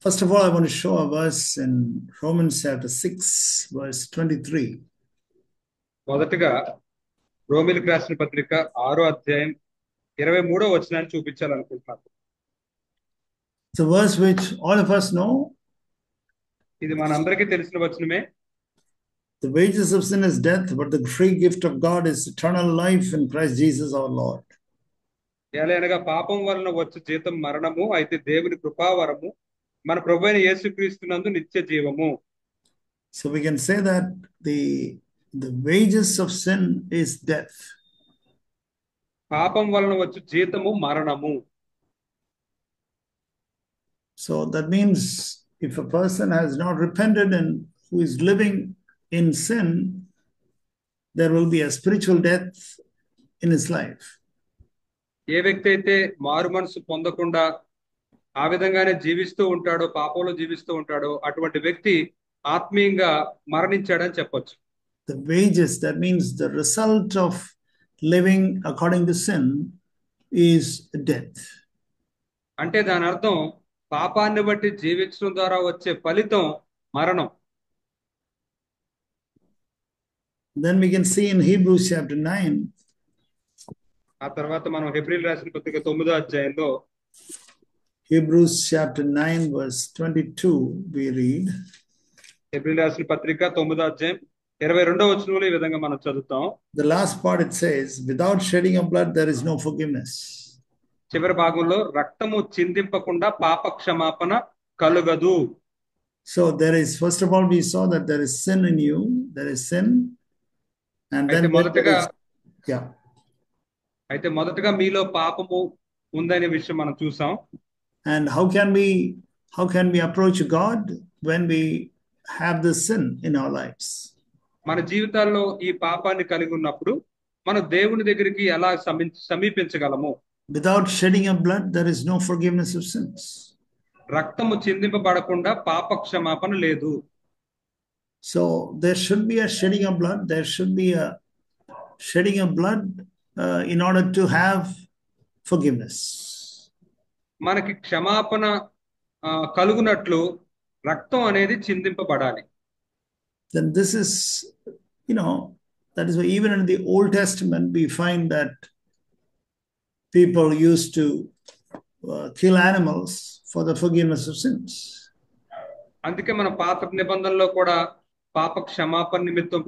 First of all, I want to show a verse in Romans chapter 6, verse 23. మొదటగా రోమిలికి రాసిన పత్రిక 6వ అధ్యాయం 23వ వచనాన్ని చూపించాలనుకుంటున్నాను. It's a verse which all of us know. ఇది మనందరికీ తెలిసిన వచనమే. The wages of sin is death, but the free gift of God is eternal life in Christ Jesus our Lord. ఎలాగనగా పాపం వలన వచ్చు జీతం మరణము, అయితే దేవుని కృపావరము మన ప్రభువైన యేసుక్రీస్తునందు నిత్య జీవము. So we can say that the wages of sin is death. పాపం వలన వచ్చు జీతము మరణము. So that means if a person has not repented and who is living in sin, there will be a spiritual death in his life. ఏ వ్యక్తి అయితే మారు మనసు పొందకుండా ఆ విధంగానే జీవిస్తూ ఉంటాడో, పాపంలో జీవిస్తూ ఉంటాడో, అటువంటి వ్యక్తి ఆత్మీయంగా మరణించాడని చెప్పొచ్చు. The wages, that means the result of living according to sin, is death. అంటే దాని అర్థం పాపాన్ని బట్టి జీవించడం ద్వారా వచ్చే ఫలితం మరణం. Then we can see in Hebrews chapter 9. ఆ తర్వాత మనం హెబ్రీయులకు రాసిన పత్రిక 9వ అధ్యాయంలో Hebrews chapter 9, verse 22, we read. హెబ్రీయులకు రాసిన పత్రిక 9వ అధ్యాయం 22వ వచనంలో ఈ విధంగా మనం చదువుతాం. The last part it says, without shedding of blood, there is no forgiveness. చివరి భాగంలో రక్తము చిందింపకుండా పాప క్షమాపణ కలుగదు. So there is, first of all, we saw that there is sin in you, there is sin. And then అయితే మొదటగా మీలో పాపము ఉందనే విషయం మనం చూసాం. And how can we approach God when we have this sin in our lives? మన జీవితాల్లో ఈ పాపాన్ని కలిగి ఉన్నప్పుడు మనం దేవుని దగ్గరికి ఎలా సమీపించగలము? Without shedding of blood, there is no forgiveness of sins. రక్తము చిందింపబడకుండా పాప క్షమాపణ లేదు. So there should be a shedding of blood. There should be a shedding of blood in order to have forgiveness. మనకి క్షమాపణ కలుగునట్లు రక్తం అనేది చిందింపబడాలి. Then this is, that is why even in the Old Testament we find that people used to kill animals for the forgiveness of sins. అందుకే మన పాత నిబంధనలో కూడా పాప క్షమాపణ నిమిత్తం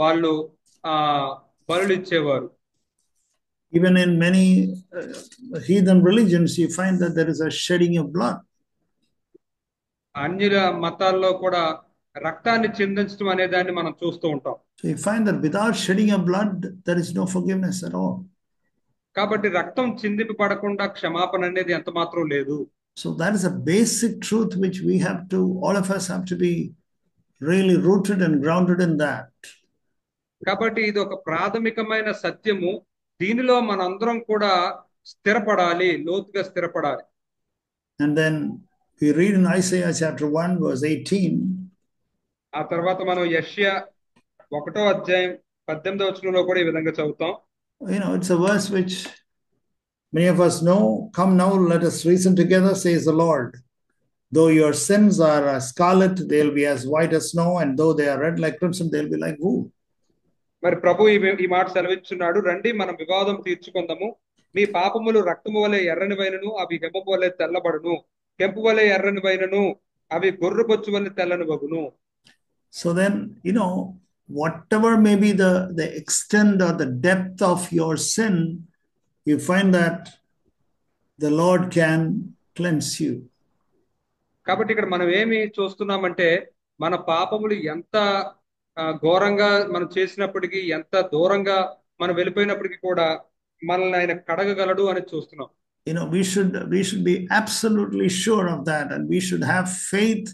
వాళ్ళు బలులు ఇచ్చేవారు. Even in many heathen religions, you find that there is a shedding of blood. అన్యుల మతాల్లో కూడా రక్తాన్ని చిందించడం అనే దాన్ని మనం చూస్తూ ఉంటాం. So you find that without shedding of blood, there is no forgiveness at all. కాబట్టి రక్తం చిందింపబడకుండా క్షమాపణ అనేది ఎంత మాత్రం లేదు. So that is a basic truth which all of us have to be really rooted and grounded in that. కాబట్టి ఇది ఒక ప్రాథమికమైన సత్యము. దీనిలో మనందరం కూడా స్థిరపడాలి, లోతుగా స్థిరపడాలి. And then we read in Isaiah chapter 1, verse 18. ఆ తర్వాత మనం యెషయా 1వ అధ్యాయం 18వ వచనంలో కూడా ఈ విధంగా చదువుతాం. It's a verse which many of us know. Come now, let us reason together, says the Lord. Though your sins are as scarlet, they'll be as white as snow, and though they are red like crimson, they'll be like wool. మరి ప్రభు ఈ మాట సెలవిస్తున్నాడు, రండి మనం వివాదం తీర్చుకుందాము. మీ పాపములు రక్తము వలె ఎర్రనివైనను అవి హిమము వలె తెల్లబడును, కెంపు వలె ఎర్రనివైనను అవి గొర్రెబొచ్చు వలె తెల్లని వగును. So then, whatever may be the extent or the depth of your sin, you find that the Lord can cleanse you. కాబట్టి ఇక్కడ మనం ఏమి చూస్తున్నామంటే, మన పాపములు ఎంత ఘోరంగా మనం చేసినప్పటికీ, ఎంత దూరంగా మనం వెళ్ళిపోయినప్పటికీ కూడా మనల్ని ఆయన కడగగలడు అని చూస్తున్నాం. We should be absolutely sure of that, and we should have faith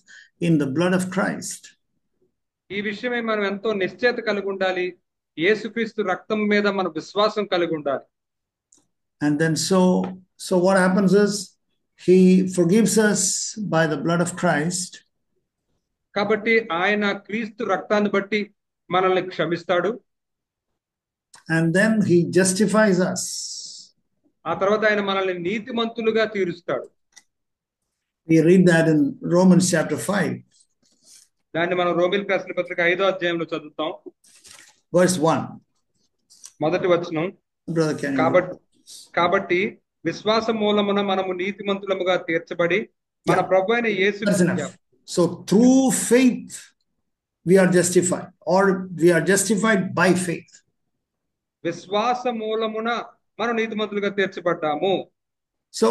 in the blood of Christ. ఈ విషయమే మనం ఎంతో నిశ్చయత కలిగి ఉండాలి. యేసుక్రీస్తు రక్తం మీద మన విశ్వాసం కలిగి ఉండాలి. And then so what happens is he forgives us by the blood of Christ. కాబట్టి ఆయన క్రీస్తు రక్తాన్ని బట్టి మనల్ని క్షమిస్తాడు. And then he justifies us. ఆ తర్వాత ఆయన మనల్ని నీతిమంతులుగా తీరుస్తాడు. We read that in Romans chapter 5, దాన్ని మనం రోమిల్ రాసిన పత్రిక 5వ అధ్యాయంలో చదువుతాం. verse 1. మొదటి వచనం. Brother, can you? కాబట్టి విశ్వాస మూలమున మనము నీతిమంతులముగా తీర్చబడి మన ప్రభువైన యేసు. That's enough. So through faith we are justified, or we are justified by faith. విశ్వాస మూలమున మనం నీతిమంతులుగా తీర్చబడ్డాము. So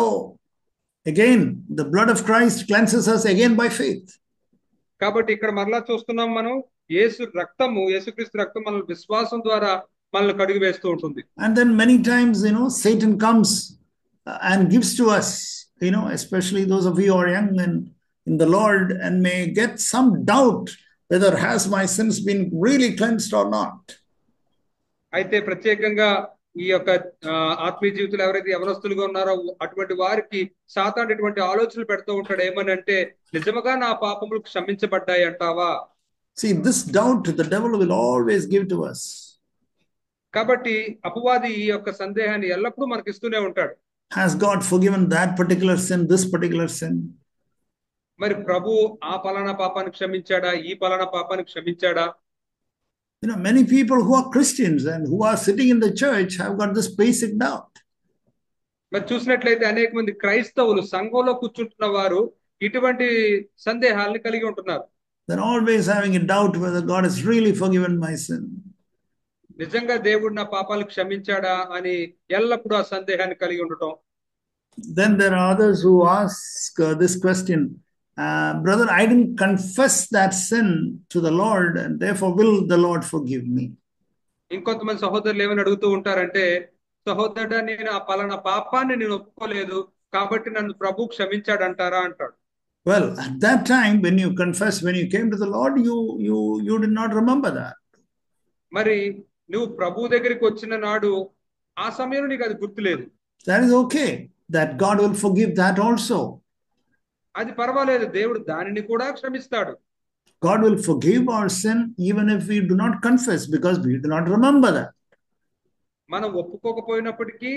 again the blood of Christ cleanses us again by faith. కాబట్టి ఇక్కడ మరలా చూస్తున్నాం, మనం యేసుక్రీస్తు రక్తం మన విశ్వాసం ద్వారా మనల్ని కడిగి వేస్తూ ఉంటుంది. And then many times, Satan comes and gives to us, especially those of you who are young and in the Lord, and may get some doubt whether has my sins been really cleansed or not. అయితే ప్రత్యేకంగా ఈ యొక్క ఆత్మీయ జీవితంలో ఎవరైతే యవనస్తులుగా ఉన్నారో అటువంటి వారికి సాతాను ఇటువంటి ఆలోచనలు పెడుతూ ఉంటాడు. ఏమని అంటే, నిజముగా నా పాపములు క్షమించబడ్డాయి అంటావా? See, this doubt the devil will always give to us. కాబట్టి అపవాది ఈ యొక్క సందేహాన్ని ఎల్లప్పుడూ మనకి ఇస్తూనే ఉంటాడు. Has God forgiven that particular sin, this particular sin? మరి ప్రభు ఆ పలానా పాపాన్ని క్షమించాడా, ఈ పలానా పాపాన్ని క్షమించాడా? Many people who are Christians and who are sitting in the church have got this basic doubt. మరి చూసినట్లయితే అనేక మంది క్రైస్తవులు సంఘంలో కూర్చుంటున్న వారు ఇటువంటి సందేహాలను కలిగి ఉంటున్నారు. They're always having a doubt whether God has really forgiven my sin. నిజంగా దేవుడు నా పాపాలు క్షమించాడా అని ఎల్లప్పుడూ ఆ సందేహాన్ని కలిగి ఉండటం. Then there are others who ask this question, brother, I didn't confess that sin to the Lord, and therefore will the Lord forgive me? ఇంకొంతమంది సహోదరులు ఏమని అడుగుతూ ఉంటారంటే, సహోదరుడా, నేను ఆ పలానా పాపాన్ని నేను ఒప్పుకోలేదు కాబట్టి నన్ను ప్రభు క్షమించాడంటారా అంటాడు. Well, at that time when you confess, when you came to the Lord, you did not remember that. మరి నువ్వు ప్రభు దగ్గరికి వచ్చిన నాడు ఆ సమయంలో నీకు అది గుర్తులేదు. That is okay. That God will forgive that also. అది పర్వాలేదు, దేవుడు దానిని కూడా క్షమిస్తాడు. God will forgive our sin even if we do not confess, because we do not remember that. మనం ఒప్పుకోకపోయినప్పటికీ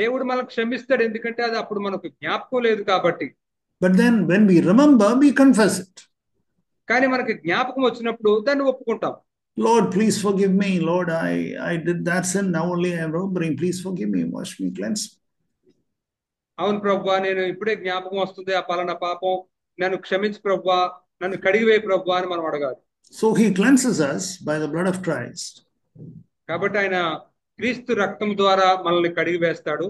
దేవుడు మనకు క్షమిస్తాడు, ఎందుకంటే అది అప్పుడు మనకు జ్ఞాపకం లేదు కాబట్టి. But then when we remember, we confess it. కానీ మనకి జ్ఞాపకం వచ్చినప్పుడు దాన్ని ఒప్పుకుంటాం. Lord, please forgive me. Lord, I did that sin. Now only I am remembering. Please forgive me. Wash me, cleanse me. అవును ప్రభువా, నేను ఇప్పుడే జ్ఞాపకం వస్తుంది ఆ పలానా పాపం, నన్ను క్షమించు ప్రభువా, నన్ను కడిగివే ప్రభువా అని మనం అడగాలి. So he cleanses us by the blood of Christ. కాబట్టి ఆయన క్రీస్తు రక్తం ద్వారా మనల్ని కడిగి వేస్తాడు.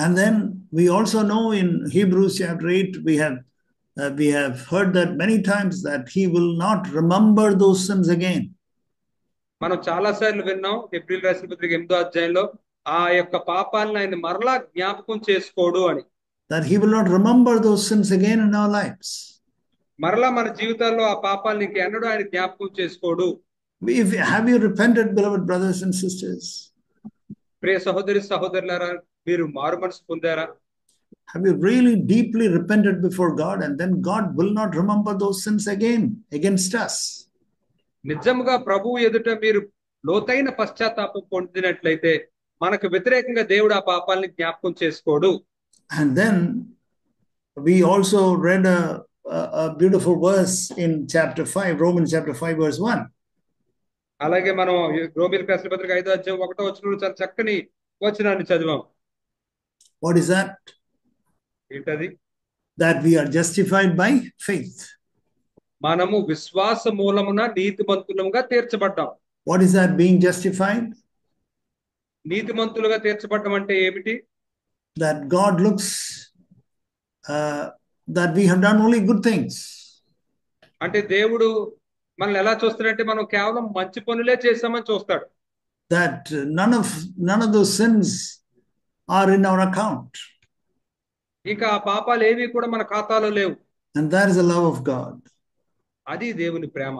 And then we also know in Hebrews chapter 8, we have heard that many times, that he will not remember those sins again. మనం చాలా సార్లు విన్నాం హెబ్రీయుల రాసిన పత్రిక 8వ అధ్యాయంలో ఆ యొక్క పాపాలను ఆయన మరలా జ్ఞాపకం చేసుకోడు అని. That he will not remember those sins again in our lives. మరలా మన జీవితాల్లో ఆ పాపాలను ఇంకెన్నడూ ఆయన జ్ఞాపకం చేసుకోడు. Have you repented, beloved brothers and sisters? ప్రియ సహోదరులారా, మీరు మారు మనసు పొందారా? Have you really deeply repented before God, and then God will not remember those sins again against us? నిజంగా ప్రభువు ఎదుట మీరు లోతైన పశ్చాత్తాపం పొందినట్లయితే మనకు వ్యతిరేకంగా దేవుడు ఆ పాపాలని జ్ఞాపకం చేసుకోడు. And then we also read a beautiful verse in chapter 5, Romans chapter 5 verse 1. అలాగే మనం రోమీయులకు రాసిన పత్రిక 5వ అధ్యాయం 1వ వచనంలో చాలా చక్కని వచనాన్ని చదివాం. What is that? ఏంటది? That we are justified by faith. మనము విశ్వాస మూలమున నీతిమంతులుగా తీర్చబడ్డాం. What is that, being justified? నీతిమంతులుగా తీర్చబడ్డం అంటే ఏమిటి? That God looks that we have done only good things. అంటే దేవుడు మనల్ని ఎలా చూస్తాడంటే మనం కేవలం మంచి పనులే చేస్తామని చూస్తాడు. That none of those sins are in our account. ఇంకా ఆ పాపాలు ఏవి కూడా మన ఖాతాలో లేవు. And that is the love of God. అది దేవుని ప్రేమ.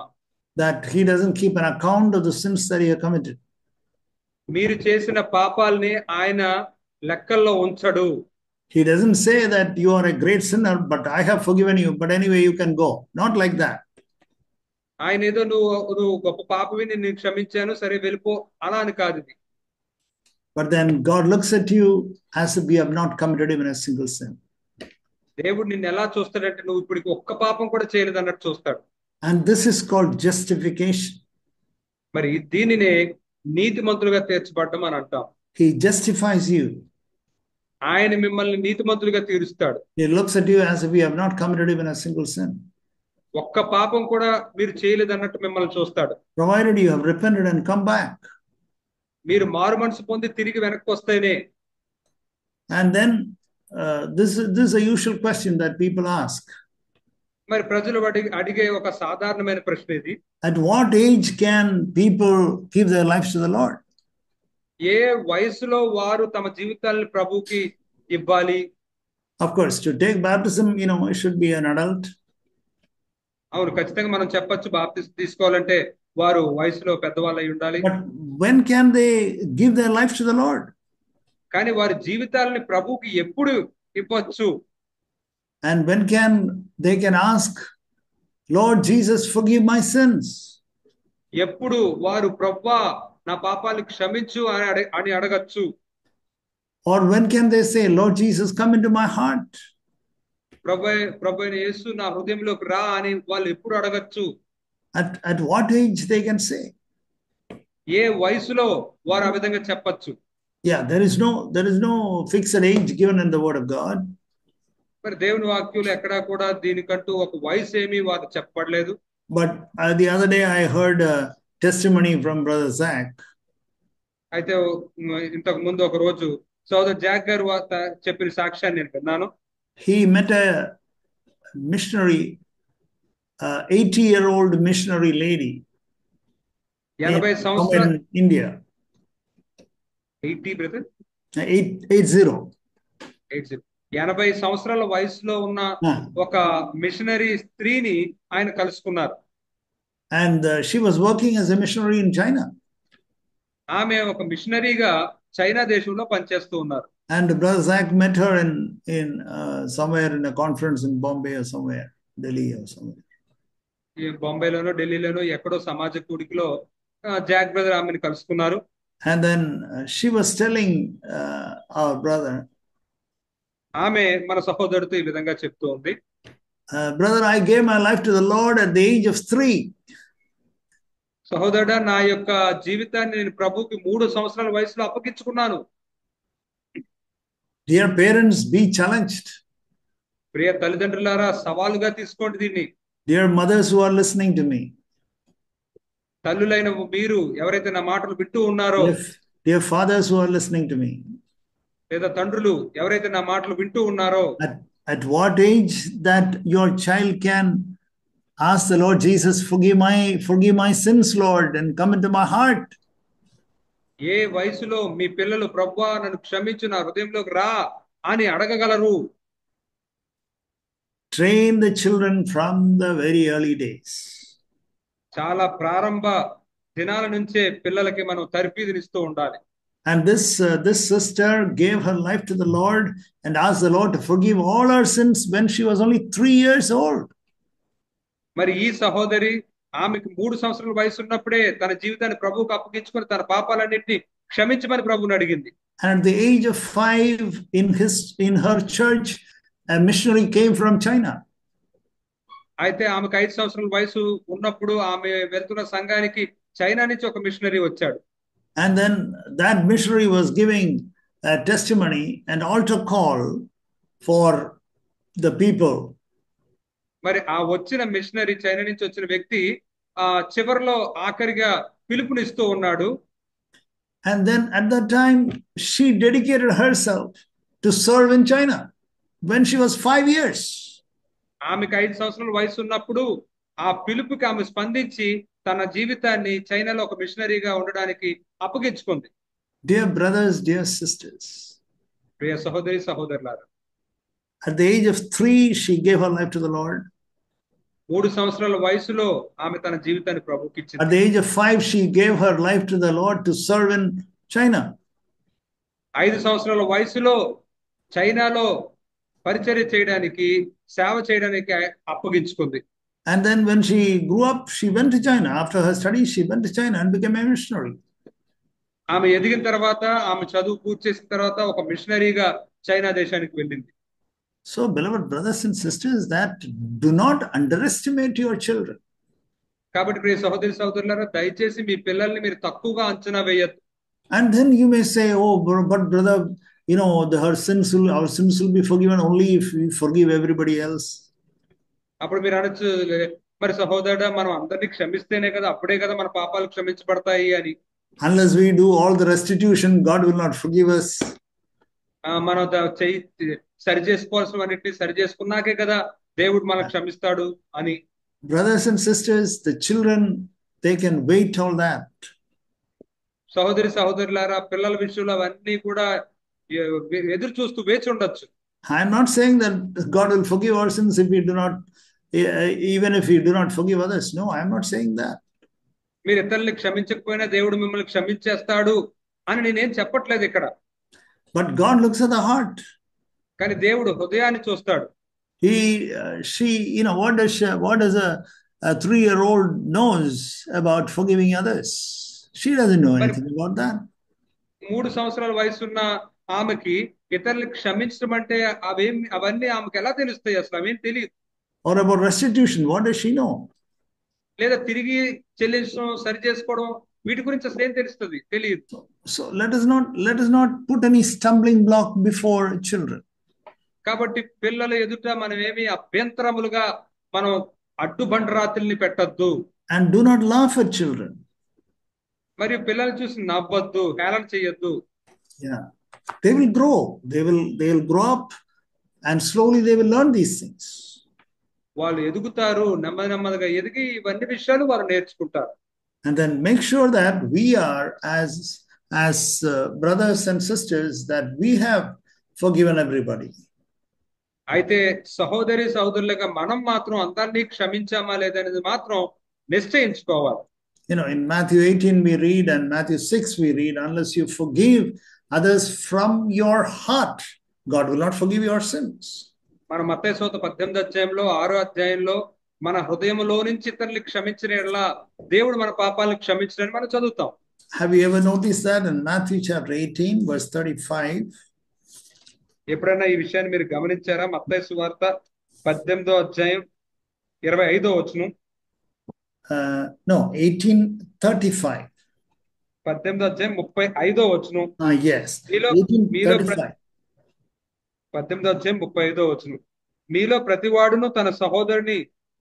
That he doesn't keep an account of the sins that you have committed. మీరు చేసిన పాపాలని ఆయన లెక్కల్లో ఉంచడు. He doesn't say that you are a great sinner, but I have forgiven you, but anyway you can go. Not like that. ఆయన ఏదో నువ్వు గొప్ప పాపవి, నేను క్షమించాను, సరే వెళ్ళిపో అలా అని కాదు ఇది. But then God looks at you as if you have not committed even a single sin. దేవుడు నిన్ను ఎలా చూస్తాడంటే నువ్వు ఇప్పటికి ఒక్క పాపం కూడా చేయలేదు అన్నట్టు చూస్తాడు. And this is called justification. మరి దీనినే నీతిమంతులుగా తీర్చబడ్డం అని అంటాం. He justifies you. ఆయన మిమ్మల్ని నీతిమంతులుగా తీరుస్తాడు. He looks at you as if you have not committed even a single sin, ఒక్క పాపం కూడా మీరు చేయలేదు అన్నట్టు మిమ్మల్ని చూస్తాడు. provided you have repented and come back. మీరు మారు మనసు పొంది తిరిగి వెనక్కి వస్తేనే. And then this is a usual question that people ask. మరి ప్రజలు అడిగే ఒక సాధారణమైన ప్రశ్న ఇది. At what age can people give their lives to the Lord? ఏ వయసులో వారు తమ జీవితాలను ప్రభువుకి ఇవ్వాలి? Of course, to take baptism, it should be an adult. అవును, ఖచ్చితంగా మనం చెప్పొచ్చు బాప్తిసం తీసుకోవాలంటే వారు వయసులో పెద్దవాళ్ళు అయి ఉండాలి. But when can they give their lives to the Lord? కానీ వారి జీవితాలని ప్రభువుకి ఎప్పుడు ఇవ్వచ్చు? And when they can ask, Lord Jesus, forgive my sins? ఎప్పుడు వారు ప్రభువా నా పాపాలను క్షమించు అని అడగచ్చు? Or when can they say, Lord Jesus, come into my heart? ప్రభు యేసు నా హృదయంలోకి రా అని వాళ్ళు ఎప్పుడు అడగచ్చు? At what age they can say? ఏ వయసులో వారు ఆ విధంగా చెప్పచ్చు? Yeah, there is no fixed age given in the word of God. మరి దేవుని వాక్యంలో ఎక్కడా కూడా దీనికంటూ ఒక వయసు ఏమీ వారు చెప్పబడలేదు. But the other day I heard a testimony from Brother Zach. అయితే ఇంతకు ముందు ఒక రోజు సోదరు జాక్ గారు చెప్పిన సాక్ష్యాన్ని నేను విన్నాను. He met a missionary, 80-year-old missionary lady 80 సంవత్సరాల in India. 80 బ్రదర్ 80. 80 సంవత్సరాల వయసులో ఉన్న ఒక మిషనరీ స్త్రీని ఆయన కలుసుకున్నారు. And she was working as a missionary in China. ఆమె ఒక మిషనరీగా చైనా దేశంలో పనిచేస్తూ ఉన్నారు. And Brother Zach met her in somewhere in a conference in Bombay or somewhere, Delhi or somewhere. ఈ బొంబాయిలోనో ఢిల్లీలోనో ఎక్కడో సమాజ కూడికలో జాక్ బ్రదర్ ఆమెను కలుసుకున్నారు. And then she was telling our brother, ఆమె మన సహోదరుడితో ఈ విధంగా చెప్తూ ఉంది, brother, I gave my life to the Lord at the age of 3. సహోదరుడా, నా యొక్క జీవితాన్ని నేను ప్రభువుకి 3 సంవత్సరాల వయసులో అప్పగించుకున్నాను. Dear parents, be challenged. ప్రియ తల్లిదండ్రులారా, సవాలుగా తీసుకోండి దీన్ని. Dear mothers who are listening to me, తల్లులైన మీరు ఎవరైతే నా మాటలు వింటూ ఉన్నారో, dear fathers who are listening to me, లేదా తండ్రులు ఎవరైతే నా మాటలు వింటూ ఉన్నారో, at what age that your child can ask the Lord Jesus, forgive my sins, Lord, and come into my heart? ఏ వయసులో మీ పిల్లలు ప్రభువా నన్ను క్షమించు, నా హృదయంలోకి రా అని అడగగలరు? Train the children from the very early days. చాలా ప్రారంభ దినాల నుంచే పిల్లలకి మనం తర్ఫీదునిస్తూ ఉండాలి. And this sister gave her life to the Lord and asked the Lord to forgive all her sins when she was only 3 years old. మరి ఈ సహోదరి ఆమెకు 3 సంవత్సరాల వయసు ఉన్నప్పుడే తన జీవితాన్ని ప్రభువుకు అప్పగించుకొని తన పాపాలన్నింటినీ క్షమించమని ప్రభువుని అడిగింది. And at the age of 5 in her church, a missionary came from China. అయితే ఆమెకు 5 సంవత్సరాల వయసు ఉన్నప్పుడు ఆమె వెళ్తున్న సంఘానికి చైనా నుంచి ఒక మిషనరీ వచ్చాడు. And then that missionary was giving a testimony, an altar call for the people. మరి ఆ వచ్చిన మిషనరీ, చైనా నుంచి వచ్చిన వ్యక్తి చివరిలో ఆఖరిగా పిలుపునిస్తూ ఉన్నాడు. And then at that time she dedicated herself to serve in China when she was 5 years. ఆమెకు 5 సంవత్సరాల వయసు ఉన్నప్పుడు ఆ పిలుపుకి ఆమె స్పందించి తన జీవితాన్ని చైనాలో ఒక మిషనరీగా ఉండడానికి అప్పగించుకుంది. Dear brothers, dear sisters, ప్రియ సహోదరి సహోదరులారా, at the age of 3 she gave her life to the Lord. 3 సంవత్సరాల వయసులో ఆమె తన జీవితాన్ని ప్రభువుకి ఇచ్చింది. At the age of 5 she gave her life to the Lord to serve in China. 5 సంవత్సరాల వయసులో చైనాలో పరిచర్య చేయడానికి, సేవ చేయడానికి అప్పగించుకుంది. And then when she grew up, she went to China. After her studies, she went to China and became a missionary. ఆమె ఎదిగిన తర్వాత, ఆమె చదువు పూర్తి చేసిన తర్వాత ఒక మిషనరీగా చైనా దేశానికి వెళ్ళింది. So, beloved brothers and sisters, that do not underestimate your children. కాబట్టి ప్రియ సహోదరి సహోదరులారా, దయచేసి మీ పిల్లల్ని మీరు తక్కువగా అంచనా వేయద్దు. And then you may say, oh, but brother, our sins will be forgiven only if we forgive everybody else. అప్పుడు మీరు అనొచ్చు, మరి సహోదరుడా, మనం అందరినీ క్షమిస్తేనే కదా, అప్పుడే కదా మన పాపాలు క్షమించబడతాయి అని. Unless we do all the restitution, God will not forgive us. మనం సరి చేసుకోవాల్సినవన్నిటిని సరి చేసుకున్నాకే కదా దేవుడు మనకు క్షమిస్తాడు అని. Brothers and sisters, the children, they can wait all that. సహోదరి సహోదరులారా, పిల్లల విషయంలో అవన్నీ కూడా ఎదురు చూస్తూ వేచి ఉండొచ్చు. I'm not saying that God will forgive our sins if we do not, even if we do not forgive others. No, I'm not saying that. మీరు ఇతరుల్ని క్షమించకపోయినా దేవుడు మిమ్మల్ని క్షమించేస్తాడు అని నేనేం చెప్పట్లేదు ఇక్కడ. But God looks at the heart. కానీ దేవుడు హృదయాన్ని చూస్తాడు. What does a 3-year-old knows about forgiving others? She doesn't know anything about that. 3 సంవత్సరాల వయసున్న ఆమెకి ఇతరులు క్షమించడం అంటే అవన్నీ ఆమెకి ఎలా తెలుస్తాయి? అసలు అవేం తెలియదు. Or about restitution, what does she know? లేదా తిరిగి చెల్లించడం, సరి చేసుకోవడం, వీటి గురించి అసలు ఏం తెలుస్తుంది? తెలియదు. So let us not put any stumbling block before children. కాబట్టి పిల్లల ఎదుట మనం ఏమి అభ్యంతరములుగా మనం అడ్డుబండరాతుల్ని పెట్టద్దు. And do not laugh at children. మరియు పిల్లల్ని చూసి నవ్వద్దు, హేళన చేయొద్దు. Yeah, they will grow. They will grow up, and slowly they will learn these things. వాళ్ళు ఎదుగుతారు, నెమ్మదిగా ఎదిగి ఇవన్నీ విషయాలు వారు నేర్చుకుంటారు. And then make sure that we are as brothers and sisters, that we have forgiven everybody. అయితే సహోదరి సహోదరులుగా మనం మాత్రం అందరినీ క్షమించామా లేదనేది మాత్రం నిశ్చయించుకోవాలి. In Matthew 18 we read, and Matthew 6 we read, unless you forgive others from your heart, God will not forgive your sins. మన మత్తయి సువార్త 18వ అధ్యాయంలో 6వ అధ్యాయంలో మన హృదయంలో నుంచి ఇతరులు క్షమించిన యెడల దేవుడు మన పాపాలను క్షమించడని మనం చదువుతాం. Have you ever noticed that in Matthew chapter 18 verse 35? ఎప్పుడైనా ఈ విషయాన్ని మీరు గమనించారా? మత్తయి సువార్త 18వ అధ్యాయం 25వ వచనం. No, 18:35. 18వ అధ్యాయం 35వ వచనం. Yes. 18:35. 18వ అధ్యాయం 35వ వచనం. మీలో ప్రతివాడును తన సహోదరుని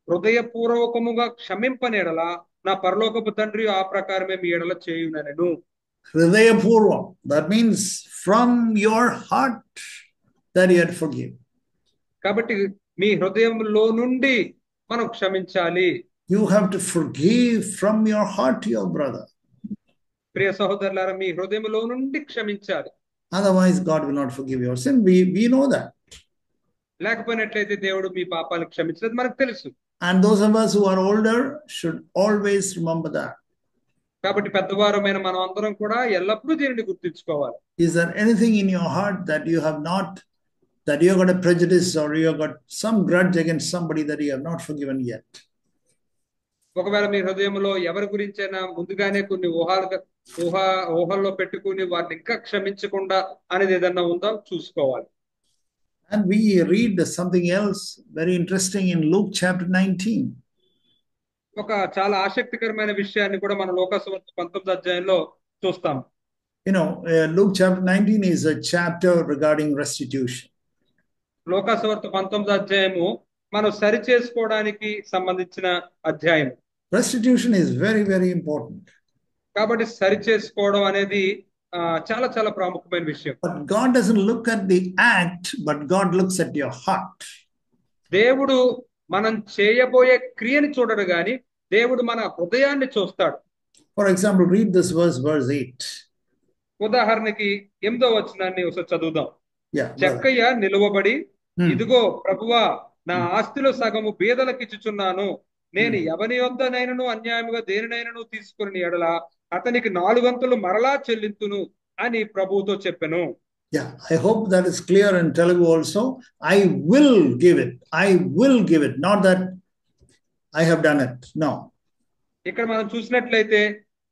హృదయపూర్వకముగా క్షమింపనేడలా నా పరలోకపు తండ్రి ఆ ప్రకారమే మీ ఎడల చేయుననెను. Hridayapoorvam, that means from your heart that you had forgive. కాబట్టి మీ హృదయంలో నుండి మనం క్షమించాలి. You have to forgive from your heart your brother. ప్రియ సహోదరులారా, మీ హృదయంలో నుండి క్షమించాలి. Otherwise God will not forgive your sin. We know that. లేకపోయినట్లయితే దేవుడు మీ పాపాలను క్షమించలేదు మనకు తెలుసు. And those of us who are older should always remember that. కాబట్టి పెద్దవారమైన మనం అందరం కూడా ఎల్లప్పుడూ దీనిని గుర్తుంచుకోవాలి. Is there anything in your heart that you have got a prejudice, or you have got some grudge against somebody that you have not forgiven yet? ఒకవేళ మీ హృదయంలో ఎవరి గురించైనా ముందుగానే కొన్ని ఊహల్లో పెట్టుకుని వారిని ఇంకా క్షమించకుండా అనేది ఏదన్నా ఉందో చూసుకోవాలి. And we read something else very interesting in Luke chapter 19. ఒక చాలా ఆసక్తికరమైన విషయాన్ని కూడా మనం లోకాసువార్త 19వ అధ్యాయంలో చూస్తాం. Luke chapter 19 is a chapter regarding restitution. లోకాసువార్త 19వ అధ్యాయము మనం సరి చేసుకోవడానికి సంబంధించిన అధ్యాయం. Restitution is very, very important. కాబట్టి సరి చేసుకోవడం అనేది చాలా చాలా ప్రాముఖ్యమైన విషయం. But God doesn't look at the act, but God looks at your heart. దేవుడు మనం చేయబోయే క్రియని చూడడు గాని దేవుడు మన హృదయాన్ని చూస్తాడు. For example, read this verse 8. ఉదాహరణకి 8వ వచనాన్ని ఒకసారి చదువుదాం. చెక్కయ్య నిలువబడి, ఇదిగో ప్రభువా, నా ఆస్తిలో సగము బీదలకు ఇచ్చుచున్నాను. నేను ఎవని యొద్దనైనను అన్యాయముగా దేనినైనను తీసుకుని ఎడల అతనికి 4 వంతులు మరలా చెల్లింతును అని ప్రభువుతో చెప్పెను. Yeah, I hope that is clear in Telugu also. I will give it. I will give it. Not that I have done it. No. ఇక్కడ మనం చూసినట్లయితే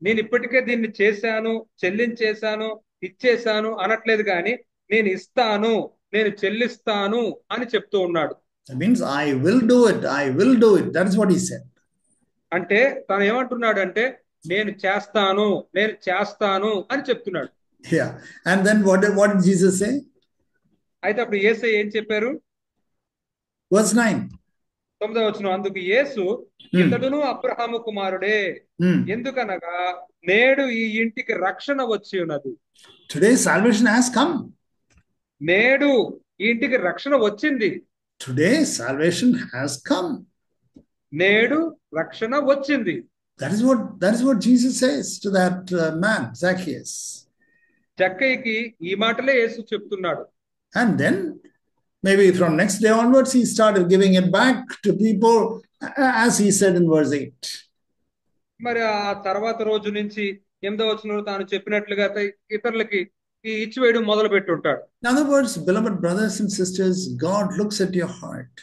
నేను ఇప్పటికే దీన్ని చేశాను, చెల్లించేశాను, ఇచ్చేశాను అనట్లేదు కానీ నేను ఇస్తాను, నేను చెల్లిస్తాను అని చెప్తూ ఉన్నాడు. That means I will do it. I will do it. That is what he said. అంటే తను ఏమంటున్నాడు అంటే నేను చేస్తాను, నేను చేస్తాను అని చెప్తున్నాడు. Yeah. And then what did Jesus say? అయితే అప్పుడు యేసయ్య ఏం చెప్పారు? Verse 9. 9వ వచనం, అందుకు యేసు ఇతడును అబ్రహాము కుమారుడే, ఎందుకనగా నేడు ఈ ఇంటికి రక్షణ వచ్చి ఉన్నది. Today salvation has come. నేడు ఈ ఇంటికి రక్షణ వచ్చింది. Today salvation has come. నేడు రక్షణ వచ్చింది. That is what Jesus says to that man, Zacchaeus. జక్కయ్యకి ఈ మాటలే యేసు చెప్తున్నాడు. And then maybe from next day onwards, he started giving it back to people, as he said in verse 8. మరి ఆ తర్వాత రోజు నుంచి 8వ వచనంలో తాను చెప్పినట్లుగా ఇతరులకి ఈ ఇచ్చివేయడం మొదలు పెట్టి ఉంటాడు. In other words, beloved brothers and sisters, God looks at your heart.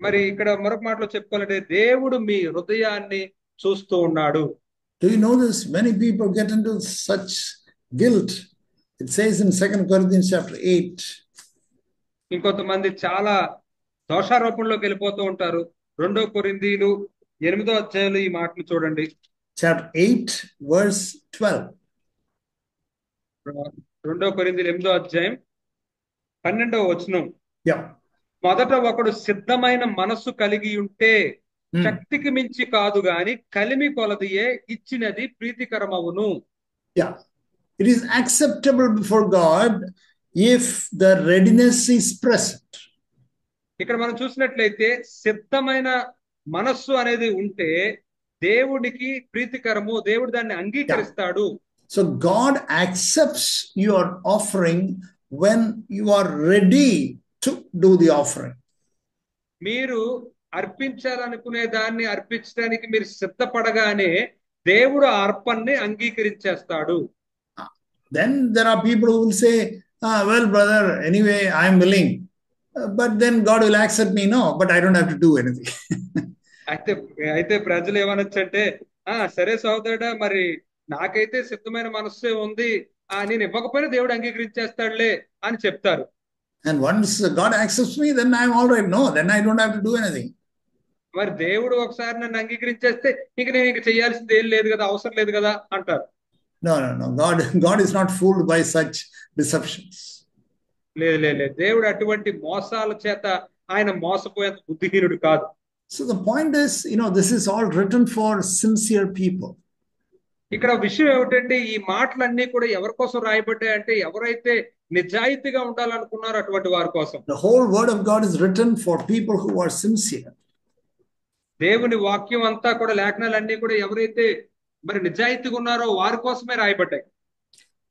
మరి ఇక్కడ మరొక మాటలో చెప్పుకోవాలంటే దేవుడు మీ హృదయాన్ని చూస్తూ ఉన్నాడు. Do you know this? Many people get into such guilt. It says in 2 Corinthians chapter 8. ఇంకొంతమంది చాలా దోషారోపణలోకి వెళ్ళిపోతూ ఉంటారు. 2 కొరింథీయులు 8వ అధ్యాయంలో ఈ మాటలు చూడండి. Chapter 8 verse 12. 2 కొరింథీయులు 8వ అధ్యాయం 12వ వచనం. Yeah. మొదట ఒకడు సిద్ధమైన మనస్సు కలిగి ఉంటే శక్తికి మించి కాదు గాని కలిమి కొలదియే ఇచ్చినది ప్రీతికరమవును. Yeah. It is acceptable before God if the readiness is present. ఇక్కడ మనం చూసినట్లయితే సిద్ధమైన మనస్సు అనేది ఉంటే దేవుడికి ప్రీతికరము, దేవుడు దాన్ని అంగీకరిస్తాడు. So God accepts your offering when you are ready to do the offering. మీరు అర్పించాలనుకునే దాన్ని అర్పించడానికి మీరు సిద్ధపడగానే దేవుడు ఆ అర్పణని అంగీకరించేస్తాడు. Then there are people who will say, well, brother, anyway, I am willing. But then God will accept me. No, but I don't have to do anything. అయితే ప్రజలు ఏమనొచ్చంటే, సరే సోదరుడా, మరి నాకైతే సిద్ధమైన మనస్సే ఉంది, నేను ఇవ్వకపోయినా దేవుడు అంగీకరించేస్తాడులే అని చెప్తారు. And once God accepts me, then I'm all right. No, then I don't have to do anything. మరి దేవుడు ఒకసారి నన్ను అంగీకరించేస్తే ఇంక నేను ఇంక చేయాల్సింది ఏం లేదు కదా, అవసరం లేదు కదా అంటారు. No. God is not fooled by such deceptions. లేదు. దేవుడు అటువంటి మోసాల చేత ఆయన మోసపోయేంత బుద్ధిహీనుడు కాదు. So the point is, this is all written for sincere people. ఇక్కడ విషయం ఏమిటంటే ఈ మాటలన్నీ కూడా ఎవరి కోసం రాయబడ్డాయి అంటే ఎవరైతే నిజాయితీగా ఉండాలనుకున్నారో అటువంటి వారి కోసం. The whole word of God is written for people who are sincere. దేవుని వాక్యం అంతా కూడా, లేఖనాలన్నీ కూడా ఎవరైతే మరి నిజాయితీగా ఉన్నారో వారి కోసమే రాయబడ్డాయి.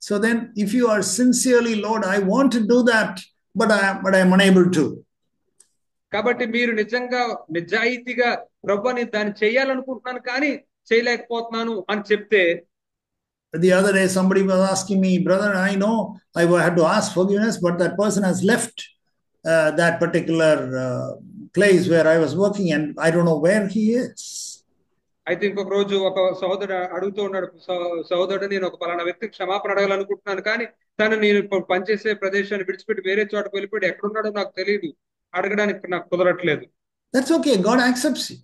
So then if you are sincerely, Lord, I want to do that, but I am unable to. కాబట్టి మీరు నిజంగా నిజాయితీగా ప్రభువా నేను దాన్ని చేయాలనుకుంటున్నాను కానీ చేయలేకపోతున్నాను అని చెప్తే, the other day somebody was asking me, brother, I know I had to ask forgiveness, but that person has left that particular place where I was working and I don't know where he is. అయితే ఇంకొక రోజు ఒక సహోదరుడు అడుగుతూ ఉన్నాడు, సహోదరుడు నేను ఒక పలానా వ్యక్తికి క్షమాపణ అడగాలనుకుంటున్నాను కానీ తను నేను పనిచేసే ప్రదేశాన్ని విడిచిపెట్టి వేరే చోటకు వెళ్ళిపోయి ఎక్కడున్నాడో నాకు తెలియదు, అడగడానికి నాకు కుదరట్లేదు. That's okay. God accepts you.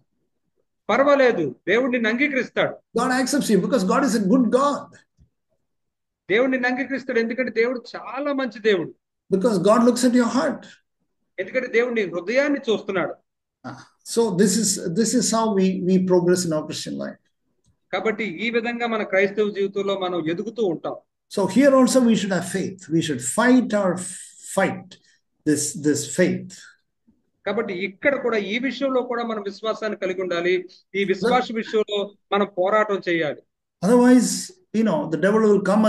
పర్వాలేదు, దేవుడు నిన్ను అంగీకరిస్తాడు. God accepts you because God is a good God. దేవుడు నిన్ను అంగీకరిస్తాడు ఎందుకంటే దేవుడు చాలా మంచి దేవుడు. Because God looks at your heart. ఎందుకంటే దేవుడు నీ హృదయాన్ని చూస్తున్నాడు. So this is how we progress in our Christian life. కాబట్టి ఈ విధంగా మన క్రైస్తవ జీవితంలో మనం ఎదుగుతూ ఉంటాం. So here also we should have faith. We should fight this faith. కాబట్టి ఇక్కడ కూడా ఈ విషయంలో కూడా మనం విశ్వాసాన్ని కలిగి ఉండాలి. ఈ విశ్వాస విషయంలో మనం పోరాటం చేయాలి. Otherwise, the devil will come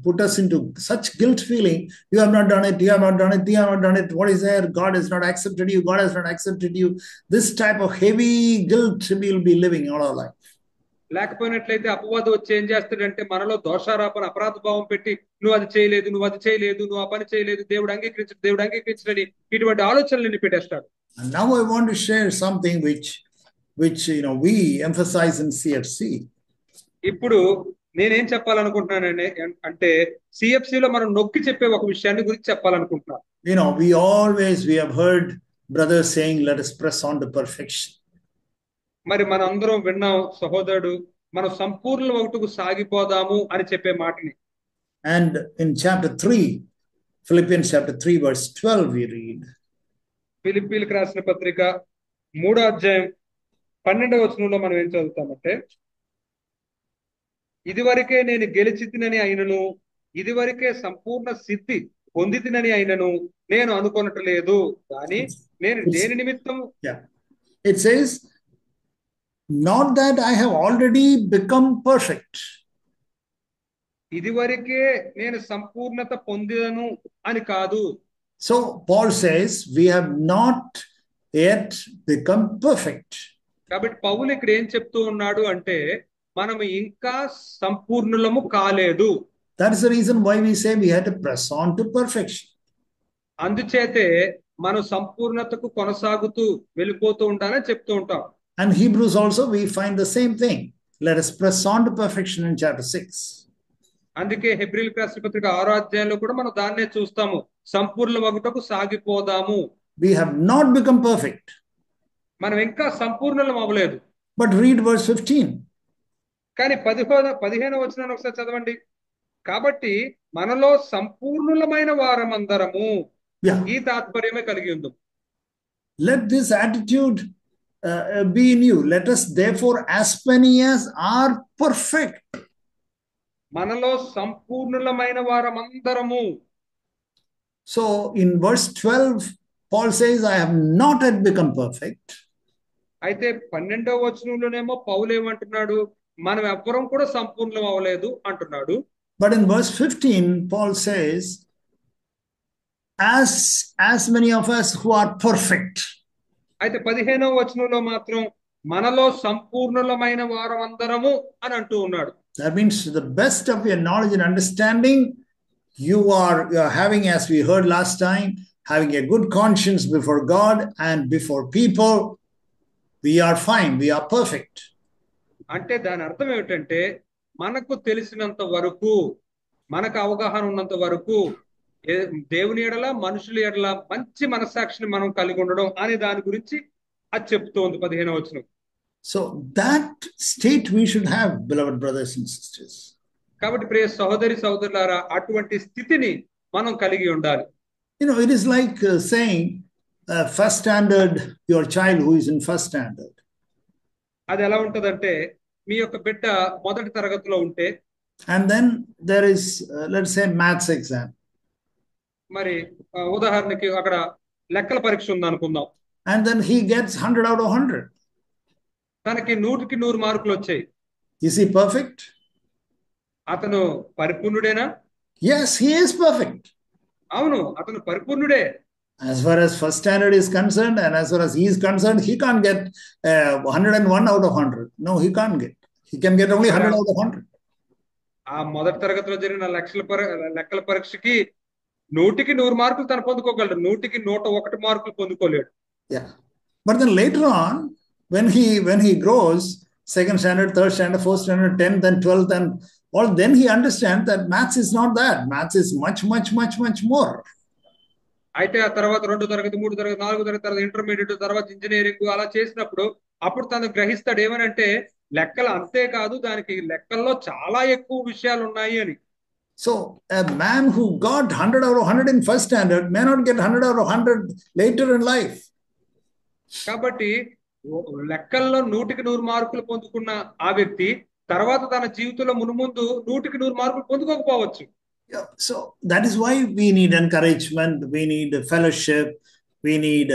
put us into such guilt feeling. You have not done it. You have not done it. You have not done it. What is there? God has not accepted you. God has not accepted you. This type of heavy guilt we will be living all our life. లేకపోయినట్లయితే అపవాదం వచ్చి ఏం చేస్తాడంటే మనలో దోషారోపణ, అపరాధ భావం పెట్టి నువ్వు అది చేయలేదు, నువ్వు ఆ పని చేయలేదు, దేవుడు అంగీకరించడని ఇటువంటి ఆలోచనలు నిన్ను పెట్టేస్తాడు. And now I want to share something which we emphasize in CFC. ఇప్పుడు నేనేం చెప్పాలనుకుంటున్నానండి అంటే సిఎఫ్సిలో మనం నొక్కి చెప్పే ఒక విషయాన్ని గురించి చెప్పాలనుకుంటున్నాను. We have heard brothers saying, let us press on to perfection. మరి మనందరం విన్నాం సహోదరుడు, మనం సంపూర్ణ ఒకటుకు సాగిపోదాము అని చెప్పే మాటని. And in chapter 3, Philippians chapter 3, verse 12, we read, ఫిలిప్పీలకు రాసిన పత్రిక 3వ అధ్యాయం 12వ వచనంలో మనం ఏం చదువుతామంటే, ఇదివరకే నేను గెలిచితినని అయినను, ఇదివరకే సంపూర్ణ సిద్ధి పొందితినని అయినను నేను అనుకొనట్లేదు కానీ నేను it's, దేని నిమిత్తం yeah, it says, not that I have already become perfect. ఇదివరకే నేను సంపూర్ణత పొందినను అని కాదు. So Paul says, we have not yet become perfect. కాబట్టి పౌలు ఇక్కడ ఏం చెప్తూ ఉన్నాడు అంటే, మనం ఇంకా సంపూర్ణులము కాలేదు. That is the reason why we say we have to press on to perfection. అందుచేతే మనం సంపూర్ణతకు కొనసాగుతూ వెళ్ళిపోతూ ఉండాలని చెప్తూ ఉంటాం. And Hebrews also, we find the same thing. Let us press on to perfection in chapter 6. అందుకే హెబ్రీయులకు రాసిన పత్రిక 6వ అధ్యాయంలో కూడా మనం దాన్నే చూస్తాము, సంపూర్ణమగుటకు సాగిపోదాము. We have not become perfect. మనం ఇంకా సంపూర్ణం అవ్వలేదు. But read verse 15. కానీ 15వ వచనాన్ని ఒకసారి చదవండి. కాబట్టి మనలో సంపూర్ణులమైన వారమందరము, ఈ తాత్పర్యమే కలిగి ఉంది. Let this attitude be in you. Let us therefore, as many as are perfect. మనలో సంపూర్ణులమైన వారమందరము. So in verse 12, Paul says, I have not yet become perfect. అయితే 12వ వచనంలోనేమో పౌలు ఏమంటున్నాడు, మనం ఎవ్వరం కూడా సంపూర్ణం అవ్వలేదు అంటున్నాడు. But in verse 15, Paul says, as many of us who are perfect. అయితే 15వ వచనంలో మాత్రం మనలో సంపూర్ణులమైన వారమందరము అని అంటూ ఉన్నాడు. That means to the best of your knowledge and understanding, you are having, as we heard last time, having a good conscience before God and before people. We are fine. We are perfect. అంటే దాని అర్థం ఏమిటంటే, మనకు తెలిసినంత వరకు, మనకు అవగాహన ఉన్నంత వరకు దేవుని ఎడల మనుషుల ఎడల మంచి మనస్సాక్షిని మనం కలిగి ఉండడం అనే దాని గురించి అది చెప్తోంది 15వ వచనం. So that state we should have, beloved brothers and sisters. కాబట్టి ప్రియ సహోదరి సహోదరులారా, అటువంటి స్థితిని మనం కలిగి ఉండాలి. It is like saying, first standard, your child who is in first standard. అది ఎలా ఉంటదంటే, మీ యొక్క బిడ్డ మొదటి తరగతిలో ఉంటే, and then there is let's say maths exam. మరి ఉదాహరణకి అక్కడ లెక్కల పరీక్ష ఉంది అనుకుందాం. And then he gets 100 out of 100. తనకి 100కి 100 మార్కులు వచ్చాయి. Is he perfect? అతను పరిపూర్ణుడేనా? Yes, he is perfect. అవును, అతను పరిపూర్ణుడే. As far as first standard is concerned, and as far as he is concerned, he can't get 101 out of 100. No, he can't get. He can get only 100 out of 100. ఆ మొదటి తరగతిలో జరిగిన లెక్కల పరీక్షకి 100కి 100 మార్కులు తను పొందుకోగలడు, 100కి 101 మార్కులు పొందుకోలేడు. Yeah, but then later on, when he grows, second standard, third standard, fourth standard, 10th and 12th and all, then he understands that maths is not that. Maths is much, much, much, much more. అయితే ఆ తర్వాత 2వ తరగతి, 3వ తరగతి, 4వ తరగతి, తర్వాత ఇంటర్మీడియట్, తర్వాత ఇంజనీరింగ్ అలా చేసినప్పుడు అప్పుడు తను గ్రహిస్తాడు ఏమనంటే, లెక్కలు అంతే కాదు, దానికి లెక్కల్లో చాలా ఎక్కువ విషయాలు ఉన్నాయి అని. So a man who got 100 out of 100 in first standard may not get 100 out of 100 later in life. కాబట్టి లెక్కల్లో 100కి 100 మార్కులు పొందుకున్న ఆ వ్యక్తి తర్వాత తన జీవితంలో మునుముందు 100కి 100 మార్కులు పొందుకోకపోవచ్చు. So that is why we need encouragement, we need fellowship, we need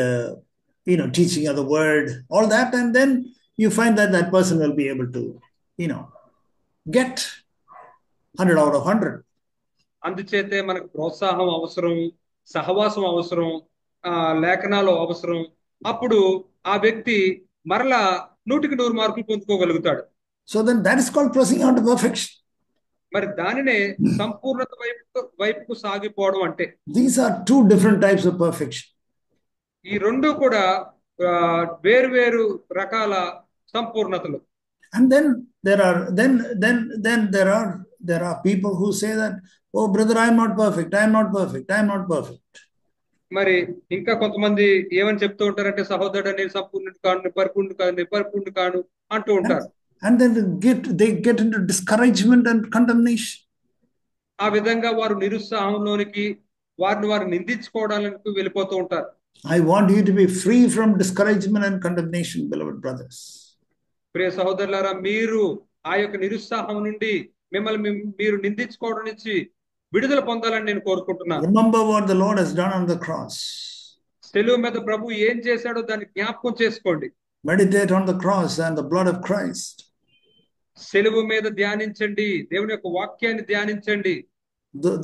teaching of the word, all that, and then you find that person will be able to get 100 out of 100. అందుచేతే మనకు ప్రోత్సాహం అవసరం, సహవాసం అవసరం, లేఖనాలు అవసరం. అప్పుడు ఆ వ్యక్తి మరలా 100కి 100 మార్కులు పొందుకోగలుగుతాడు. So then that is called pressing on to perfection. మరి దానినే సంపూర్ణత వైపుకు సాగిపోవడం అంటే. These are two different types of perfection. ఈ రెండు కూడా వేరు వేరు రకాల సంపూర్ణతలు. And then there are people who say that, oh brother, I'm not perfect, I'm not perfect, I'm not perfect. మరి ఇంకా కొంతమంది ఏమని చెప్తూ ఉంటారంటే సహోదరుడు నేను సంపూర్ణుడు కాను, పరిపూర్ణుడు కాను అంటూ ఉంటారు. And then they get into discouragement and condemnation. ఆ విధంగా వారు నిరుత్సాహంలోనికి వారు నిందించుకోవడానికి వెళ్ళిపోతూ ఉంటారు. I want you to be free from discouragement and condemnation, beloved brothers. ప్రియ సహోదరులారా, మీరు ఆ యొక్క నిరుత్సాహం నుండి మిమ్మల్ని మీరు నిందించుకోవడం నుంచి విడుదల పొందాలని నేను కోరుకుంటున్నాను. Remember what the Lord has done on the cross. శిలువ మీద ప్రభు ఏం చేశాడో దాన్ని జ్ఞాపకం చేసుకోండి. Meditate on the cross and the blood of Christ. శిలువ మీద ధ్యానించండి, దేవుని యొక్క వాక్యాన్ని ధ్యానించండి.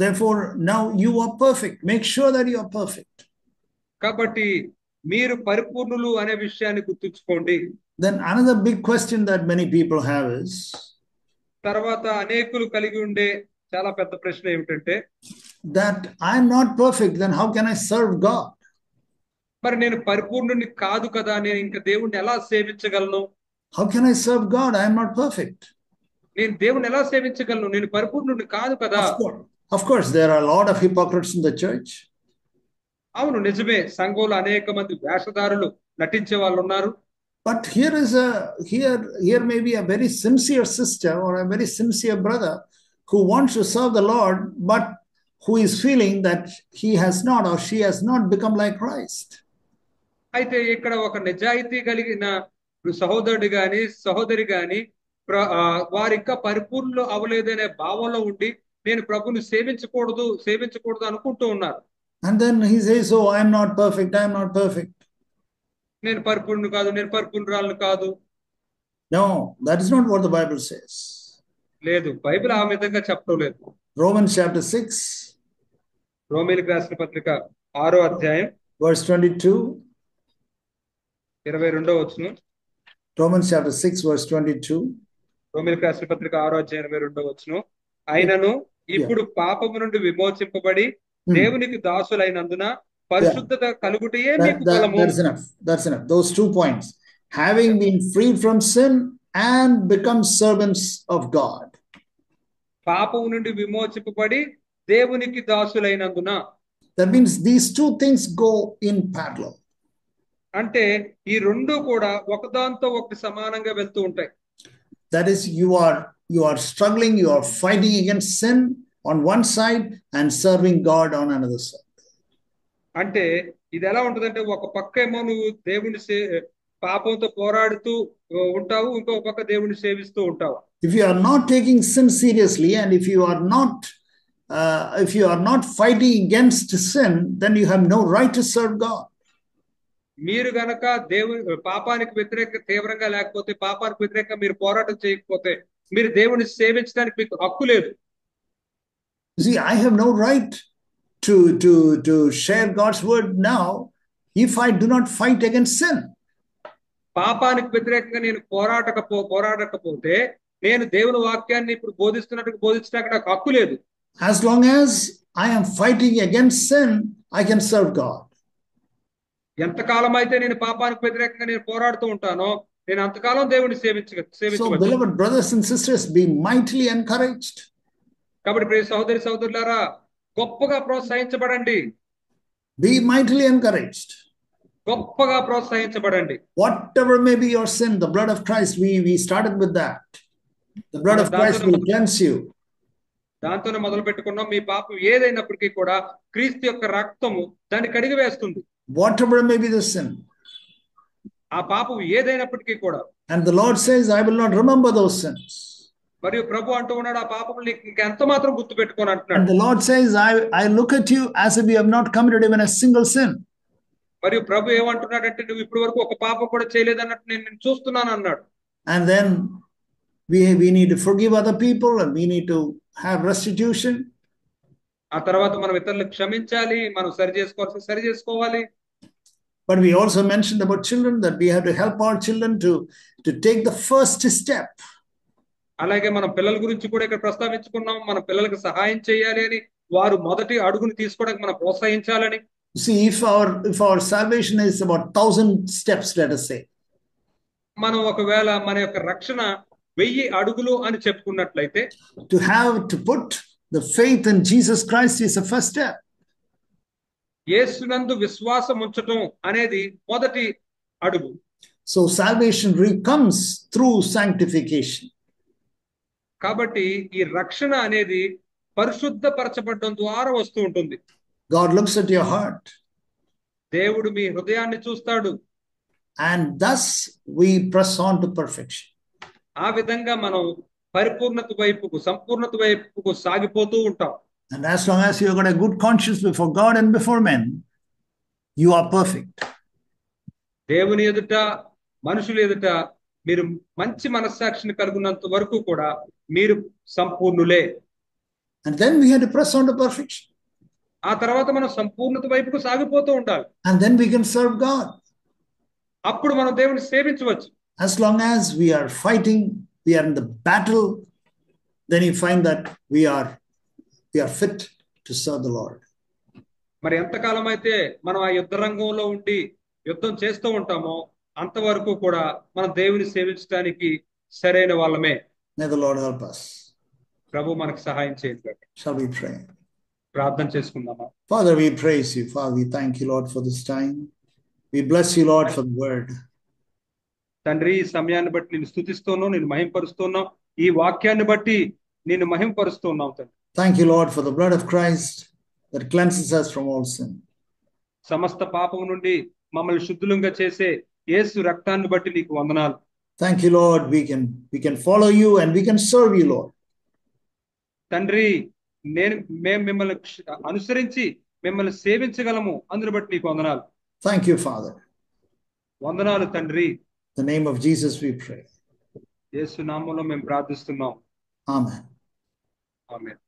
Therefore now you are perfect. Make sure that you are perfect. కాబట్టి మీరు పరిపూర్ణులు అనే విషయాన్ని గుర్తుంచుకోండి. Then another big question that many people have is, తర్వాత అనేకులు కలిగి ఉండే చాలా పెద్ద ప్రశ్న ఏమిటంటే, that I am not perfect, then how can I serve God? మరి నేను పరిపూర్ణుని కాదు కదా, నేను ఇంకా దేవుణ్ణి ఎలా సేవించగలను? How can I serve God? I am not perfect. నేను దేవుణ్ణి ఎలా సేవించగలను? నేను పరిపూర్ణుని కాదు కదా. Of course there are a lot of hypocrites in the church. అవును, నిజమే, సంఘంలో అనేక మంది వేషధారులు నటించే వాళ్ళు ఉన్నారు. But here may be a very sincere sister or a very sincere brother who wants to serve the Lord, but who is feeling that he has not or she has not become like Christ. అయితే ఇక్కడ ఒక నిజాయితీ కలిగిన సహోదరుడు గాని సహోదరి గాని వారు ఇంకా పరిపూర్ణులు అవ్వలేదనే భావంలో ఉండి నేను ప్రభుని సేవించకూడదు అనుకుంటూ ఉన్నారు. And then he says, oh, I am not perfect, I am not perfect. నేను పరిపూర్ణుడు కాదు, నేను పరిపూర్ణురాలు కాదు. No, that is not what the Bible says. లేదు, బైబిల్ ఆ విధంగా చెప్పడం లేదు. Romans chapter 6, రోమీయులకు రాసిన పత్రిక 6వ అధ్యాయం verse 22. 22వ వచనం. Romans chapter 6, verse 22. రోమీయులకు రాసిన పత్రిక 6వ అధ్యాయం 22వ వచనం. అయినను ఇప్పుడు పాపము నుండి విమోచింపబడి దేవునికి దాసులైనందున పరిశుద్ధత కలుగుటయే మీకు ఫలము. That's enough. Those 2 points. Having been freed from sin and become servants of God. పాపము నుండి విమోచింపబడి దేవునికి దాసులైనందున. That means these 2 things go in parallel. అంటే ఈ రెండు కూడా ఒకదాంతో ఒకటి సమానంగా వెళ్తూ ఉంటాయి. That is, you are struggling, you are fighting against sin on one side and serving God on another side. అంటే ఇది ఎలా ఉంటుందంటే ఒక పక్క ఏమో నువ్వు దేవుని పాపంతో పోరాడుతూ ఉంటావు, ఇంకో పక్క దేవుని సేవిస్తూ ఉంటావు. If you are not taking sin seriously and if you are not fighting against sin, then you have no right to serve God. మీరు గనక పాపానికి వ్యతిరేక తీవ్రంగా లేకపోతే, పాపానికి వ్యతిరేకంగా మీరు పోరాటం చేయకపోతే మీరు దేవుని సేవించడానికి మీకు హక్కు లేదు. See, I have no right to share God's word now if I do not fight against sin. పాపానికి వ్యతిరేకంగా నేను పోరాడకపోతే నేను దేవుని వాక్యాన్ని ఇప్పుడు బోధించడానికి నాకు హక్కు లేదు. As long as I am fighting against sin, I can serve God. ఎంతకాలం అయితే నేను పాపానికి వ్యతిరేకంగా నేను పోరాడుతూ ఉంటానో నేను అంతకాలం దేవుని సేవించవచ్చు. So beloved brothers and sisters, be mightily encouraged. కాబట్టి ప్రియ సహోదరులారా, గొప్పగా ప్రోత్సహించబడండి. Be mightily encouraged. గొప్పగా ప్రోత్సహించబడండి. Whatever may be your sin, the blood of Christ, we started with that. The blood of Christ will cleanse you. దాంతోనే మొదలు పెట్టుకున్నాం. మీ పాపం ఏదైనప్పటికీ కూడా క్రీస్తు యొక్క రక్తము దాన్ని కడిగి వేస్తుంది. Whatever may be the sin. ఆ పాపం ఏదైనప్పటికీ కూడా. And the Lord says, I will not remember those sins. మరియు ప్రభు అంటూ ఉన్నాడు, ఆ పాపములు ఇంకెంత మాత్రం గుర్తు పెట్టుకొని అంటున్నాడు. And the Lord says, I look at you as if you have not committed even a single sin. మరియు ప్రభు ఏమంటున్నాడంటే, నువ్వు ఇప్పటి వరకు ఒక పాపం కూడా చేయలేదన్నట్టు నేను చూస్తున్నాను అన్నాడు. And then we need to forgive other people and we need to have restitution. ఆ తర్వాత మనం ఇతరులకు క్షమించాలి, మనం సరి చేసుకోవాలి. But we also mentioned about children that we have to help our children to take the first step. అలాగే మనం పిల్లల గురించి కూడా ఇక్కడ ప్రస్తావించుకున్నాం. మన పిల్లలకు సహాయం చేయాలి అని, వారు మొదటి అడుగుని తీసుకోవడానికి మనం ప్రోత్సహించాలని. See, if our salvation is about 1,000 steps, let us say. మనం ఒకవేళ మన యొక్క రక్షణ 1000 అడుగులు అని చెప్పుకున్నట్లయితే to put the faith in Jesus Christ is the first step. యేసునందు విశ్వాసం ఉంచటం అనేది మొదటి అడుగు. So salvation comes through sanctification. కాబట్టి ఈ రక్షణ అనేది పరిశుద్ధపరచబడడం ద్వారా వస్తూ ఉంటుంది. God looks at your heart. దేవుడు మీ హృదయాన్ని చూస్తాడు. And thus we press on to perfection. ఆ విధంగా మనం పరిపూర్ణత వైపుకు, సంపూర్ణత వైపుకు సాగిపోతూ ఉంటాం. And as long as you have got a good conscience before God and before men, you are perfect. దేవుని ఎదుట, మనుషుల ఎదుట మీరు మంచి మనస్సాక్షిని కలుగున్నంత వరకు కూడా మీరు సంపూర్ణులే. And then we have to press on to perfection. ఆ తర్వాత మనం సంపూర్ణత వైపుకు సాగిపోతూ ఉండాలి. And then we can serve God. అప్పుడు మనం దేవుని సేవించవచ్చు. As long as we are fighting, we are in the battle, then you find that we are fit to serve the Lord. మరి ఎంతకాలం అయితే మనం ఆ యుద్ధ రంగంలో ఉండి యుద్ధం చేస్తూ ఉంటామో అంతవరకు కూడా మనం దేవుని సేవించడానికి సరైన వాళ్ళమే. May the Lord help us. ప్రభు మనకు సహాయం చేయండి. Shall we pray? ప్రార్థన చేసుకుందామా? Father, we praise you. Father, we thank you, Lord, for this time. We bless you, Lord, for the word. తండ్రి, ఈ సమయాన్ని బట్టి నేను స్తుతిస్తున్నాను, నేను మహింపరుస్తున్నాను. ఈ వాక్యాన్ని బట్టి నేను మహింపరుస్తున్నాను తండ్రి. Thank you, Lord, for the blood of Christ that cleanses us from all sin. సమస్త పాపం నుండి మమ్మల్ని శుద్ధులంగా చేసే యేసు రక్తాన్ని బట్టి నీకు వందనాలు. Thank you, Lord. We can follow you and we can serve you, Lord. తండ్రి, మేము మిమ్మల్ని అనుసరించి మిమ్మల్ని సేవించగలము. అందుని బట్టి నీకు వందనాలు. Thank you, Father. వందనాలు తండ్రి. In the name of Jesus we pray. యేసు నామములో మేము ప్రార్థిస్తున్నాం. Amen. ఆమేన్.